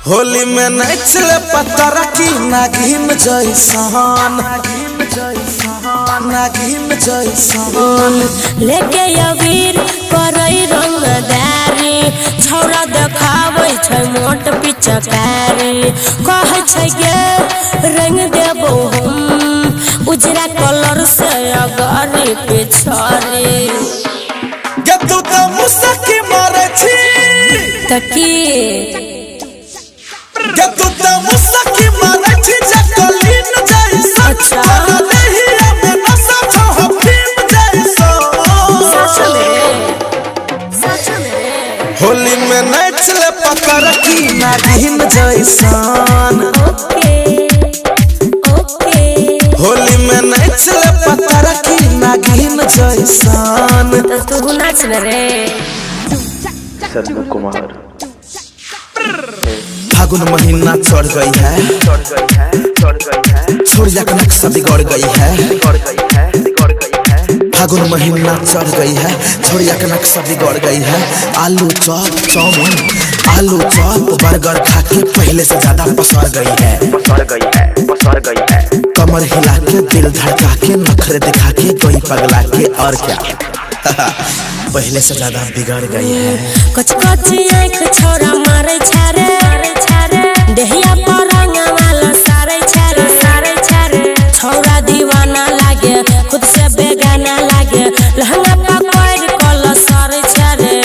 होली में नचले पत्थर की नागिन जैसन लेके अबीर करई रंगदारी छौरा देखाबै छै मोट पिचकारी कहै छै गे रंग देबो हम उजरा कलर से अगारी पिछारी गे तू त मुसकी मारै छी तकी गे तू त मुसकी मारै छी जकलीन जैसन अच्छा होली में नचले पत्थर की नागिन जैसन होली में नचले पत्थर की नागिन जैसन तो तू नाच रे सन्नू कुमार। फागुन महीना चढ़ गई है छोड़िया कनक सब बिगड़ गई है फागुन महीना चढ़ गई है छोड़िया कनक सब बिगड़ गई है आलू चॉप चाउमीन आलू चॉप बर्गर खा के पहले से ज्यादा पसर गई है कमर हिला के दिल धड़का के नखरे दिखा के गोई पगला के और क्या पहले से ज्यादा बिगड़ गई है कच कच आँख छोरा मारे छारे देहिया पर रंगा वाला सारे छारे छोरा दीवाना लागे खुद से बेगाना लागे लहंगा पकड़ कल सारे छारे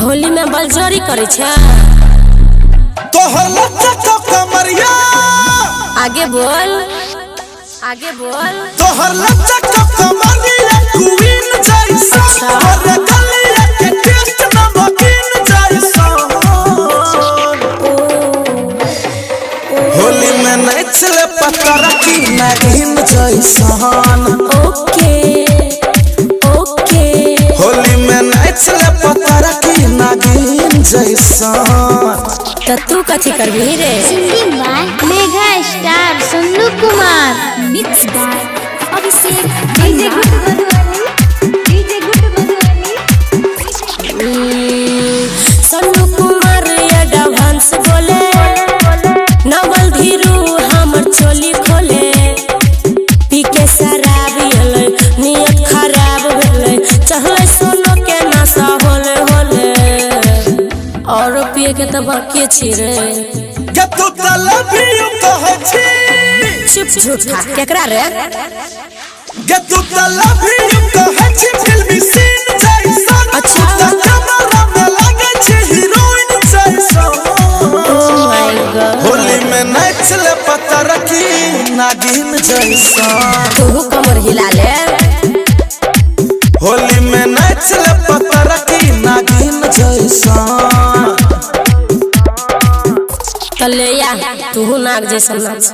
होली में बलजोरी करे छ तोहर लच्चा तो कमरिया आगे बोल तोहर लच्चा तो कमरिया क्वीन जैसा और गलिया के टेस्ट नमकीन जैसा होली में नचले पत्थर की नागिन जैसन ओके होली में नचले पत्थर की नागिन जैसन तो तू कथी करबी रे singing by mega star Sannu Kumar mix by Abhishek DJ गुड मधुबनी सन्नू कुमार एडवांस बोले नवल धीरू हमर चोली खोले पी के शराब होले नियत खराब भेले चहले सोनो के नशा होले और पिए के तो बाकी छी रे के तू त लव यू कहै छी चुप झूठा केकरा रे के तू त लव यू कहै छी फिल्मी सीन जैसन अच्छा। तू त कैमरा में लागै छी हीरोइन जैसन ओह माय गॉड होली में नचले पत्थर की नागिन जैसन तू कमर हिला ले होली में नचले पत्थर की नागिन जैसन तले या तू नाग जैसा नाच